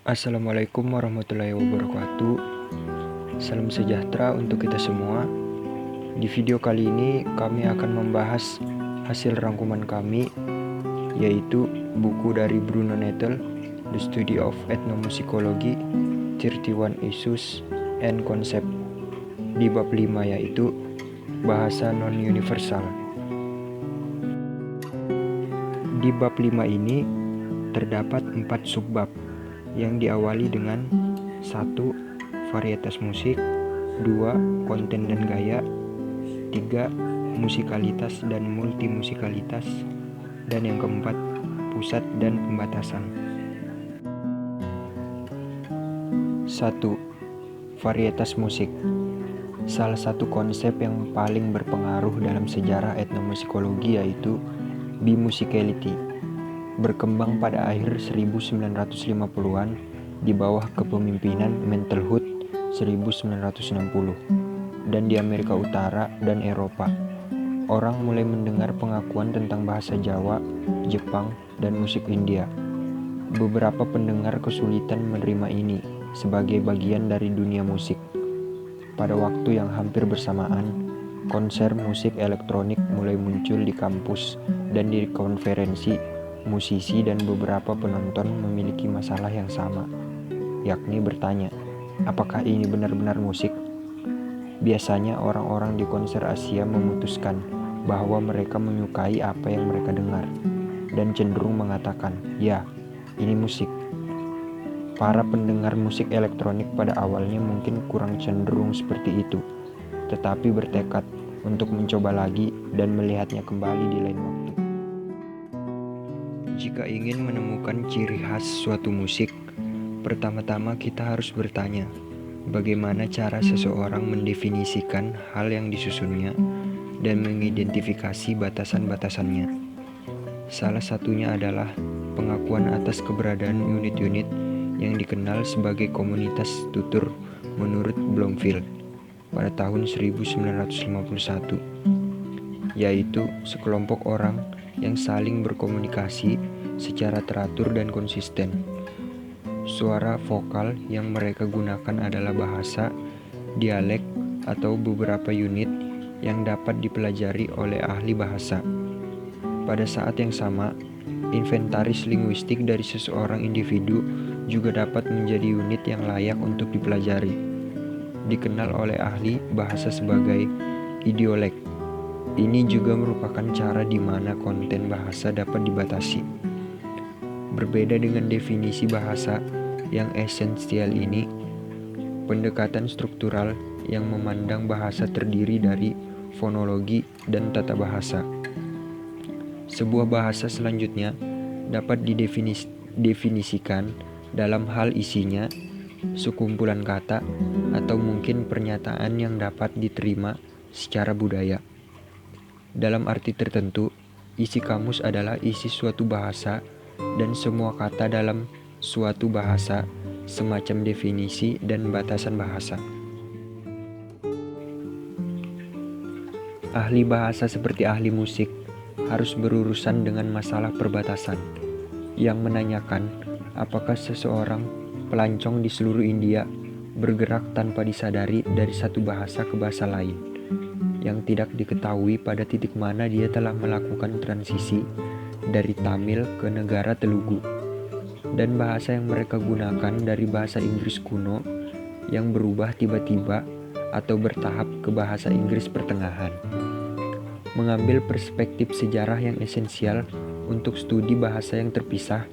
Assalamualaikum warahmatullahi wabarakatuh. Salam sejahtera untuk kita semua. Di video kali ini kami akan membahas hasil rangkuman kami, yaitu buku dari Bruno Nettel, The Study of Ethnomusicology, 31 Issues and Concept, di bab 5, yaitu bahasa non-universal. Di bab 5 ini terdapat 4 subbab yang diawali dengan 1. Varietas musik, 2. Konten dan gaya, 3. Musikalitas dan multimusikalitas, dan yang keempat, pusat dan pembatasan. 1. Varietas musik. Salah satu konsep yang paling berpengaruh dalam sejarah etnomusikologi yaitu bimusicality, berkembang pada akhir 1950-an di bawah kepemimpinan Mentelhut 1960, dan di Amerika Utara dan Eropa, orang mulai mendengar pengakuan tentang bahasa Jawa, Jepang, dan musik India. Beberapa pendengar kesulitan menerima ini sebagai bagian dari dunia musik. Pada waktu yang hampir bersamaan, konser musik elektronik mulai muncul di kampus dan di konferensi. Musisi dan beberapa penonton memiliki masalah yang sama, yakni bertanya, apakah ini benar-benar musik? Biasanya orang-orang di konser Asia memutuskan bahwa mereka menyukai apa yang mereka dengar, dan cenderung mengatakan, ya, ini musik. Para pendengar musik elektronik pada awalnya mungkin kurang cenderung seperti itu, tetapi bertekad untuk mencoba lagi dan melihatnya kembali di lain waktu. Jika ingin menemukan ciri khas suatu musik, pertama-tama kita harus bertanya, bagaimana cara seseorang mendefinisikan hal yang disusunnya dan mengidentifikasi batasan-batasannya. Salah satunya adalah pengakuan atas keberadaan unit-unit yang dikenal sebagai komunitas tutur menurut Bloomfield pada tahun 1951, yaitu sekelompok orang yang saling berkomunikasi secara teratur dan konsisten. Suara vokal yang mereka gunakan adalah bahasa, dialek, atau beberapa unit yang dapat dipelajari oleh ahli bahasa. Pada saat yang sama, inventaris linguistik dari seseorang individu juga dapat menjadi unit yang layak untuk dipelajari. Dikenal oleh ahli bahasa sebagai idiolek. Ini juga merupakan cara di mana konten bahasa dapat dibatasi. Berbeda dengan definisi bahasa yang esensial ini, pendekatan struktural yang memandang bahasa terdiri dari fonologi dan tata bahasa. Sebuah bahasa selanjutnya dapat didefinisikan dalam hal isinya, sekumpulan kata, atau mungkin pernyataan yang dapat diterima secara budaya. Dalam arti tertentu, isi kamus adalah isi suatu bahasa dan semua kata dalam suatu bahasa, semacam definisi dan batasan bahasa. Ahli bahasa seperti ahli musik harus berurusan dengan masalah perbatasan, yang menanyakan apakah seseorang pelancong di seluruh India bergerak tanpa disadari dari satu bahasa ke bahasa lain, yang tidak diketahui pada titik mana dia telah melakukan transisi dari Tamil ke negara Telugu, dan bahasa yang mereka gunakan dari bahasa Inggris kuno yang berubah tiba-tiba atau bertahap ke bahasa Inggris pertengahan. Mengambil perspektif sejarah yang esensial untuk studi bahasa yang terpisah,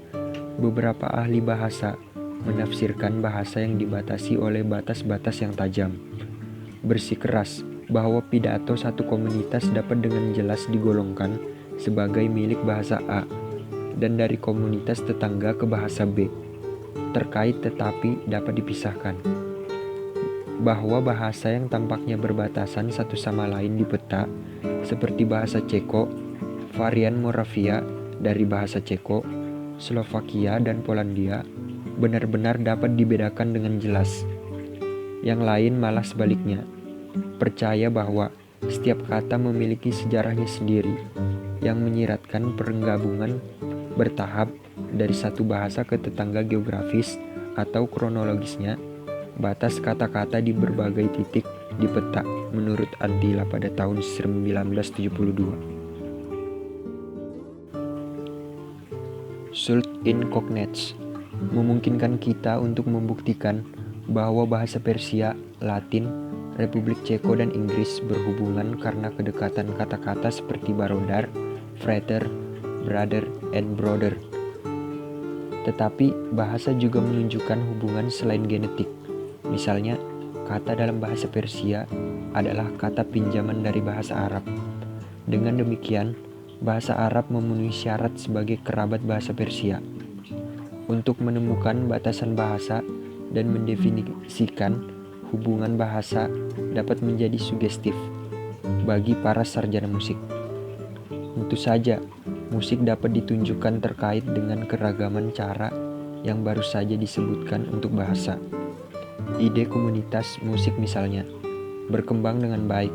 beberapa ahli bahasa menafsirkan bahasa yang dibatasi oleh batas-batas yang tajam, bersikeras bahwa pidato satu komunitas dapat dengan jelas digolongkan sebagai milik bahasa A dan dari komunitas tetangga ke bahasa B, terkait tetapi dapat dipisahkan. Bahwa bahasa yang tampaknya berbatasan satu sama lain di peta, seperti bahasa Ceko, varian Moravia dari bahasa Ceko, Slovakia dan Polandia, benar-benar dapat dibedakan dengan jelas. Yang lain malah sebaliknya, percaya bahwa setiap kata memiliki sejarahnya sendiri yang menyiratkan penggabungan bertahap dari satu bahasa ke tetangga geografis atau kronologisnya, batas kata-kata di berbagai titik di peta menurut Attila pada tahun 1972. Sult in Cognates memungkinkan kita untuk membuktikan bahwa bahasa Persia, Latin, Republik Ceko dan Inggris berhubungan karena kedekatan kata-kata seperti barodar, frater, brother, and brother. Tetapi bahasa juga menunjukkan hubungan selain genetik. Misalnya, kata dalam bahasa Persia adalah kata pinjaman dari bahasa Arab. Dengan demikian, bahasa Arab memenuhi syarat sebagai kerabat bahasa Persia. Untuk menemukan batasan bahasa dan mendefinisikan hubungan bahasa dapat menjadi sugestif bagi para sarjana musik. Tentu saja, musik dapat ditunjukkan terkait dengan keragaman cara yang baru saja disebutkan untuk bahasa. Ide komunitas musik misalnya berkembang dengan baik.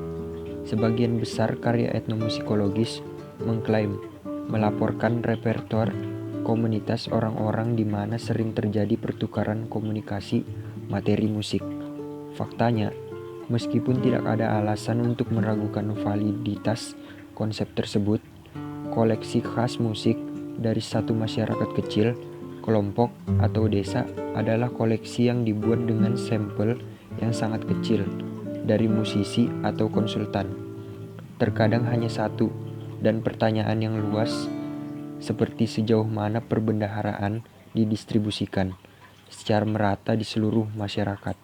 Sebagian besar karya etnomusikologis mengklaim melaporkan repertoar komunitas orang-orang di mana sering terjadi pertukaran komunikasi materi musik. Faktanya, meskipun tidak ada alasan untuk meragukan validitas konsep tersebut, koleksi khas musik dari satu masyarakat kecil, kelompok, atau desa adalah koleksi yang dibuat dengan sampel yang sangat kecil dari musisi atau konsultan. Terkadang hanya satu, dan pertanyaan yang luas seperti sejauh mana perbendaharaan didistribusikan secara merata di seluruh masyarakat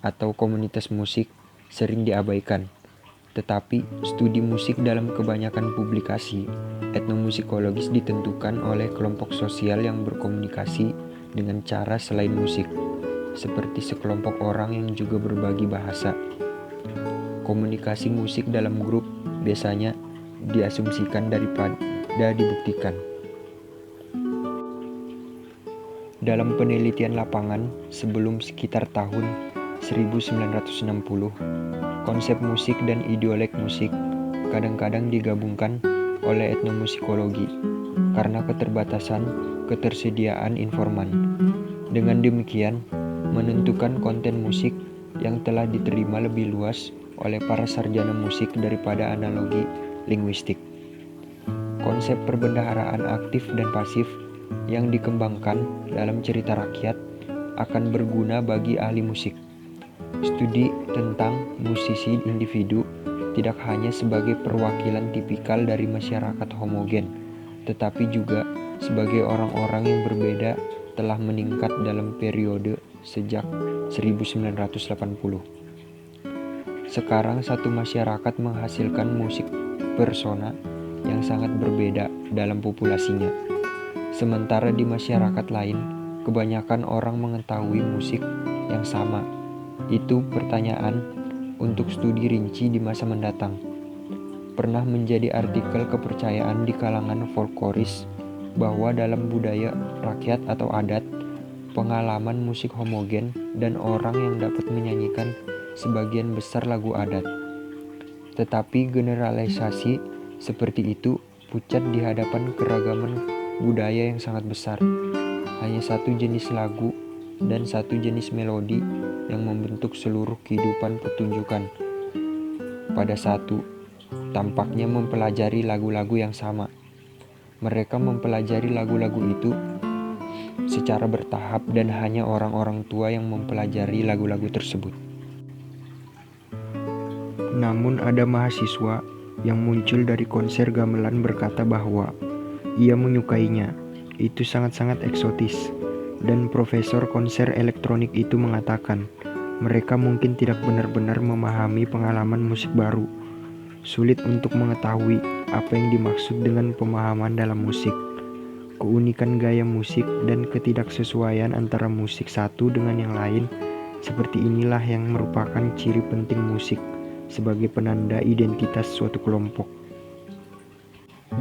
atau komunitas musik sering diabaikan. Tetapi studi musik dalam kebanyakan publikasi etnomusikologis ditentukan oleh kelompok sosial yang berkomunikasi dengan cara selain musik, seperti sekelompok orang yang juga berbagi bahasa. Komunikasi musik dalam grup biasanya diasumsikan daripada dibuktikan. Dalam penelitian lapangan sebelum sekitar tahun 1960, konsep musik dan ideolek musik kadang-kadang digabungkan oleh etnomusikologi karena keterbatasan ketersediaan informan. Dengan demikian, menentukan konten musik yang telah diterima lebih luas oleh para sarjana musik daripada analogi linguistik. Konsep perbendaharaan aktif dan pasif yang dikembangkan dalam cerita rakyat akan berguna bagi ahli musik. Studi tentang musisi individu tidak hanya sebagai perwakilan tipikal dari masyarakat homogen, tetapi juga sebagai orang-orang yang berbeda telah meningkat dalam periode sejak 1980. Sekarang satu masyarakat menghasilkan musik persona yang sangat berbeda dalam populasinya. Sementara di masyarakat lain, kebanyakan orang mengetahui musik yang sama. Itu pertanyaan untuk studi rinci di masa mendatang. Pernah menjadi artikel kepercayaan di kalangan folkloris bahwa dalam budaya rakyat atau adat, pengalaman musik homogen dan orang yang dapat menyanyikan sebagian besar lagu adat. Tetapi generalisasi seperti itu pucat di hadapan keragaman budaya yang sangat besar. Hanya satu jenis lagu dan satu jenis melodi yang membentuk seluruh kehidupan pertunjukan. Pada satu, tampaknya mempelajari lagu-lagu yang sama. Mereka mempelajari lagu-lagu itu secara bertahap dan hanya orang-orang tua yang mempelajari lagu-lagu tersebut. Namun ada mahasiswa yang muncul dari konser gamelan berkata bahwa ia menyukainya, itu sangat-sangat eksotis. Dan profesor konser elektronik itu mengatakan, mereka mungkin tidak benar-benar memahami pengalaman musik baru. Sulit untuk mengetahui apa yang dimaksud dengan pemahaman dalam musik. Keunikan gaya musik dan ketidaksesuaian antara musik satu dengan yang lain, seperti inilah yang merupakan ciri penting musik sebagai penanda identitas suatu kelompok.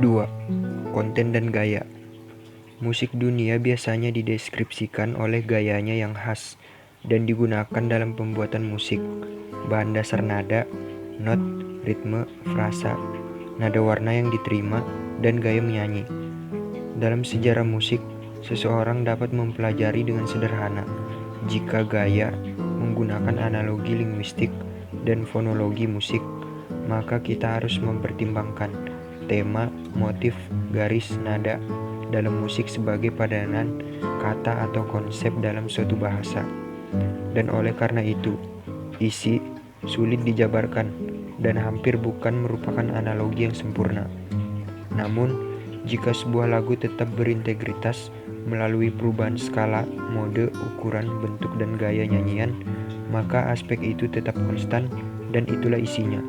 2. Konten dan gaya. Musik dunia biasanya dideskripsikan oleh gayanya yang khas dan digunakan dalam pembuatan musik. Bahan dasar nada, not, ritme, frasa, nada warna yang diterima, dan gaya menyanyi. Dalam sejarah musik, seseorang dapat mempelajari dengan sederhana. Jika gaya menggunakan analogi linguistik dan fonologi musik, maka kita harus mempertimbangkan tema, motif, garis, nada dalam musik sebagai padanan kata atau konsep dalam suatu bahasa. Dan oleh karena itu, isi sulit dijabarkan dan hampir bukan merupakan analogi yang sempurna. Namun, jika sebuah lagu tetap berintegritas melalui perubahan skala, mode, ukuran, bentuk, dan gaya nyanyian, maka aspek itu tetap konstan dan itulah isinya.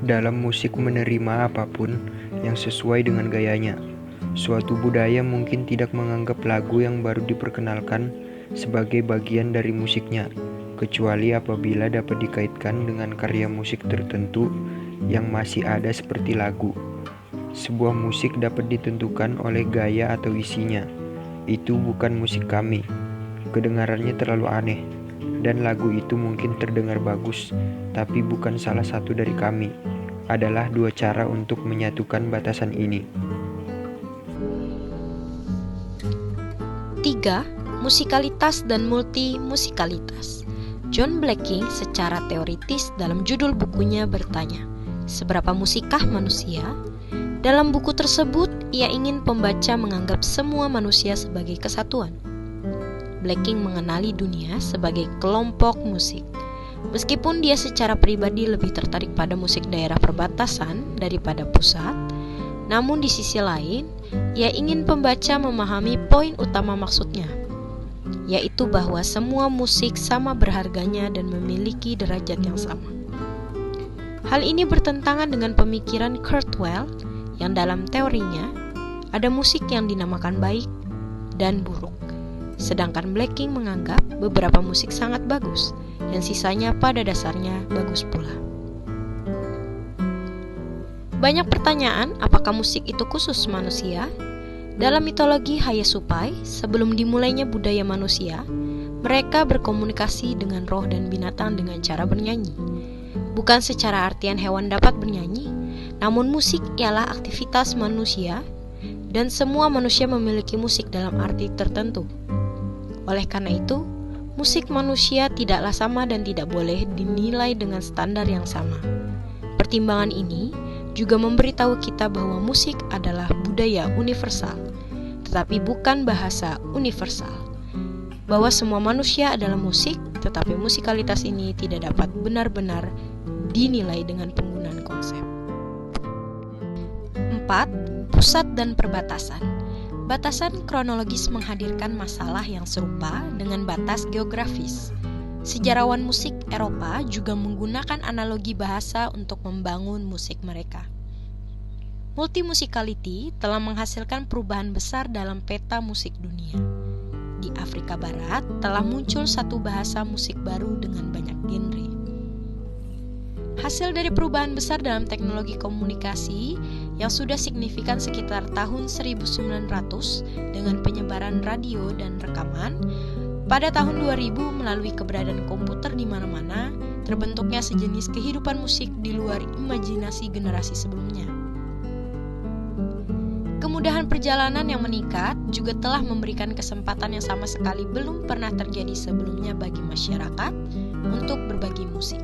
Dalam musik menerima apapun yang sesuai dengan gayanya. Suatu budaya mungkin tidak menganggap lagu yang baru diperkenalkan sebagai bagian dari musiknya, kecuali apabila dapat dikaitkan dengan karya musik tertentu yang masih ada seperti lagu. Sebuah musik dapat ditentukan oleh gaya atau isinya. Itu bukan musik kami. Kedengarannya terlalu aneh, dan lagu itu mungkin terdengar bagus, tapi bukan salah satu dari kami. Adalah dua cara untuk menyatukan batasan ini. 3. Musikalitas dan multimusikalitas. John Blacking secara teoritis dalam judul bukunya bertanya, seberapa musikkah manusia? Dalam buku tersebut, ia ingin pembaca menganggap semua manusia sebagai kesatuan. Blacking mengenali dunia sebagai kelompok musik. Meskipun dia secara pribadi lebih tertarik pada musik daerah perbatasan daripada pusat, namun di sisi lain, ia ingin pembaca memahami poin utama maksudnya, yaitu bahwa semua musik sama berharganya dan memiliki derajat yang sama. Hal ini bertentangan dengan pemikiran Kurzweil yang dalam teorinya ada musik yang dinamakan baik dan buruk, sedangkan Blacking menganggap beberapa musik sangat bagus dan sisanya pada dasarnya bagus pula. Banyak pertanyaan, apakah musik itu khusus manusia? Dalam mitologi Hayasupai, sebelum dimulainya budaya manusia, mereka berkomunikasi dengan roh dan binatang dengan cara bernyanyi. Bukan secara artian hewan dapat bernyanyi, namun musik ialah aktivitas manusia dan semua manusia memiliki musik dalam arti tertentu. Oleh karena itu, musik manusia tidaklah sama dan tidak boleh dinilai dengan standar yang sama. Pertimbangan ini juga memberitahu kita bahwa musik adalah budaya universal, tetapi bukan bahasa universal. Bahwa semua manusia adalah musik, tetapi musikalitas ini tidak dapat benar-benar dinilai dengan penggunaan konsep. 4. Pusat dan perbatasan. Batasan kronologis menghadirkan masalah yang serupa dengan batas geografis. Sejarawan musik Eropa juga menggunakan analogi bahasa untuk membangun musik mereka. Multimusikality telah menghasilkan perubahan besar dalam peta musik dunia. Di Afrika Barat telah muncul satu bahasa musik baru dengan banyak genre. Hasil dari perubahan besar dalam teknologi komunikasi yang sudah signifikan sekitar tahun 1900 dengan penyebaran radio dan rekaman, pada tahun 2000 melalui keberadaan komputer di mana-mana, terbentuknya sejenis kehidupan musik di luar imajinasi generasi sebelumnya. Kemudahan perjalanan yang meningkat juga telah memberikan kesempatan yang sama sekali belum pernah terjadi sebelumnya bagi masyarakat untuk berbagi musik.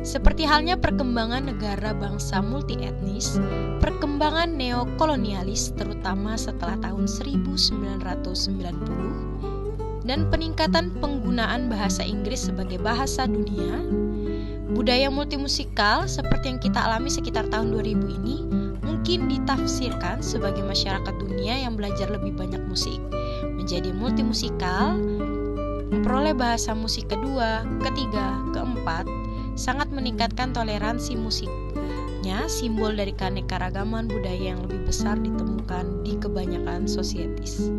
Seperti halnya perkembangan negara bangsa multietnis, perkembangan neokolonialis terutama setelah tahun 1990, dan peningkatan penggunaan bahasa Inggris sebagai bahasa dunia, budaya multimusikal seperti yang kita alami sekitar tahun 2000 ini mungkin ditafsirkan sebagai masyarakat dunia yang belajar lebih banyak musik, menjadi multimusikal, memperoleh bahasa musik kedua, ketiga, keempat, sangat meningkatkan toleransi musiknya, simbol dari keanekaragaman budaya yang lebih besar ditemukan di kebanyakan sosietis.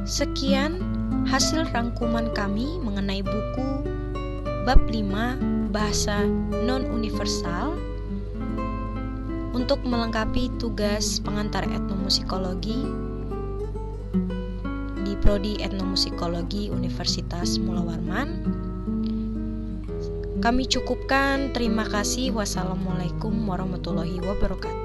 Sekian hasil rangkuman kami mengenai buku Bab 5 Bahasa Non-Universal untuk melengkapi tugas pengantar etnomusikologi di Prodi Etnomusikologi Universitas Mula Warman. Kami cukupkan. Terima kasih. Wassalamualaikum warahmatullahi wabarakatuh.